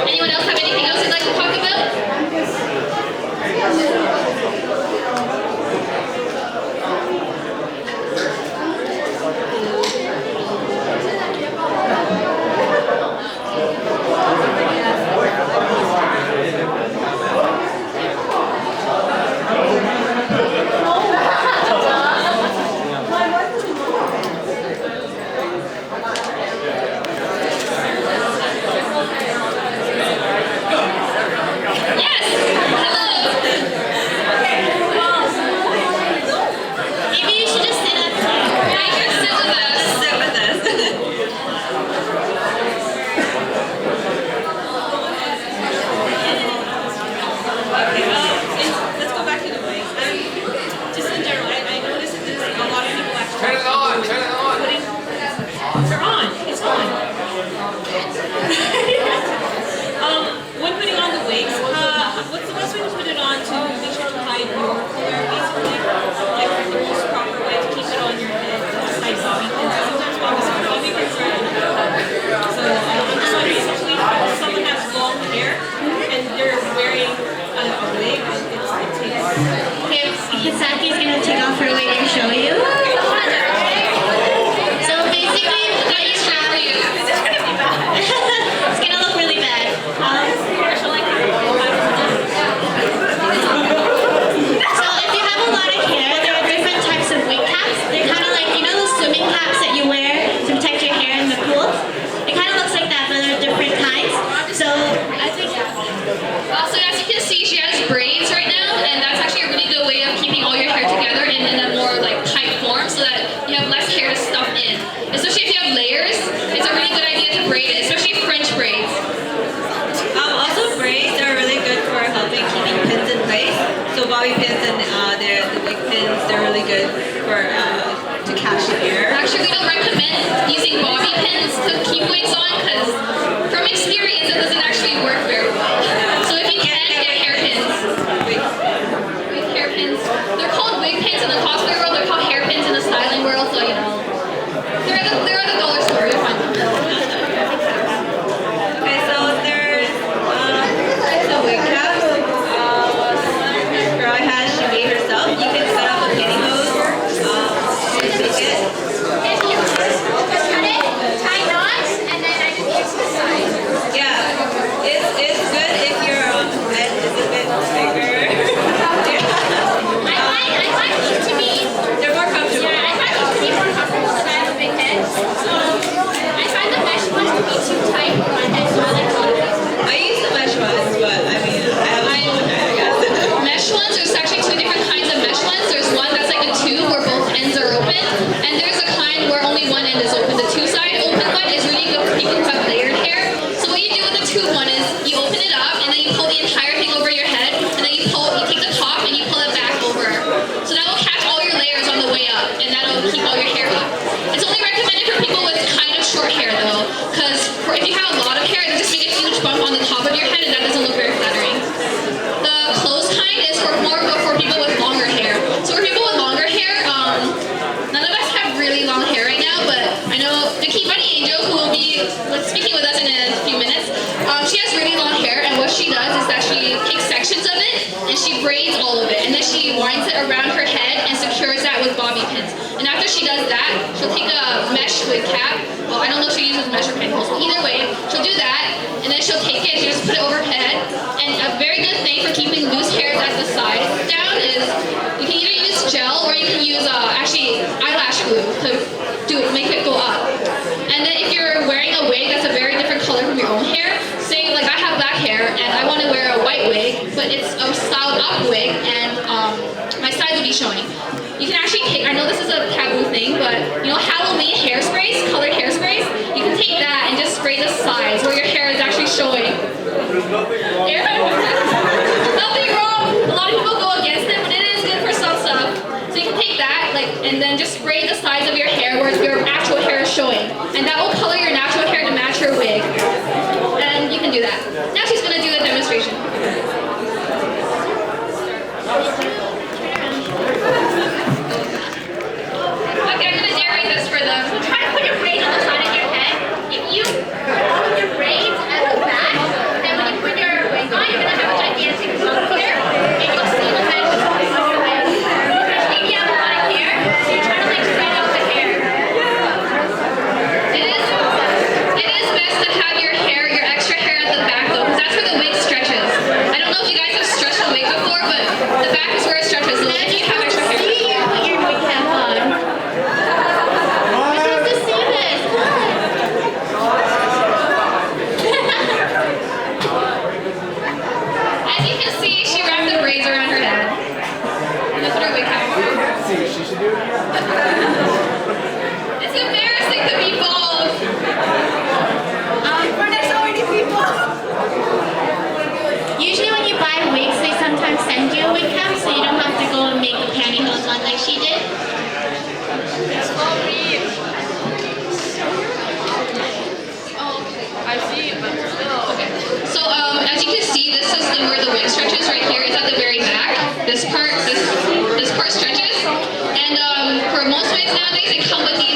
Anyone else have anything else you'd like to talk about? Saki's gonna take off her wig and show you. So basically, what you have, it's gonna look really bad. So if you have a lot of hair, there are different types of wig caps. They're kind of like, you know those swimming caps that you wear to protect your hair in the pool? It kind of looks like that, but there are different kinds. So I think. Also, as you can see, she has braids right now, and that's actually a really good way of keeping all your hair together and in a more like tight form, so that you have less hair to stuff in. Especially if you have layers, it's a really good idea to braid it, especially French braids. Also, braids are really good for helping keeping pins in place. So bobby pins and the wig pins, they're really good for to catch the hair. Actually, we don't recommend using bobby pins to keep wigs on because, from experience, it doesn't actually work very well. So if you can, get hairpins. Wig hairpins. They're called wig pins in the cosplay world. They're called hairpins in the styling world. So you know, they're at the dollar store. You'll find them. Okay, so there's the wig caps. Girl has, she made herself. You can set up a pantyhose. Make it. tie knots, and then I can use the side. Yeah, it's good if your head is a bit bigger. I find these to be. They're more comfortable. Yeah, I find these to be more comfortable because I have a big head. So I find the mesh ones to be too tight for my head, so I like to use these. I use the mesh ones, but I mean, I have a small head, I guess. Mesh ones, there's actually two different kinds of mesh ones. There's one that's like a tube where both ends are open, and there's a kind where only one end is open. The two-side open one is really good for people who have layered hair. So what you do with the tube one is you open it up, and then you pull the entire thing over your head, and then you take the top and you pull it back over. So that will catch all your layers on the way up, and that'll keep all your hair up. It's only recommended for people with kind of short hair though, because if you have a lot of hair, it'll just make a huge bump on the top of your head, and that doesn't look very flattering. The closed kind is for people with longer hair. So for people with longer hair, none of us have really long hair right now, but I know Vicky Bunny Angel, who will be speaking with us in a few minutes, she has really long hair, and what she does is that she takes sections of it and she braids all of it, and then she winds it around her head and secures that with bobby pins. And after she does that, she'll take a mesh wig cap. Well, I don't know if she uses mesh or pantyhose, but either way, she'll do that, and then she'll take it and she'll just put it over her head. And a very good thing for keeping loose hairs at the side down is you can either use gel or you can use actually eyelash glue to make it go up. And then if you're wearing a wig that's a very different color from your own hair, say like I have black hair and I want to wear a white wig, but it's a styled up wig and my sides will be showing. You can actually take, I know this is a taboo thing, but you know Halloween hairsprays, colored hairsprays? You can take that and just spray the sides where your hair is actually showing. Yeah. Nothing wrong. A lot of people go against it, but it is good for some stuff. So you can take that, and then just spray the sides of your hair where your actual hair is showing. And that will color your natural hair to match your wig. And you can do that. Now she's going to do the demonstration. Okay, I'm going to narrate this for them. So try to put your braid on the side of your head. If you hold your braids at the back, then when nowadays they come with the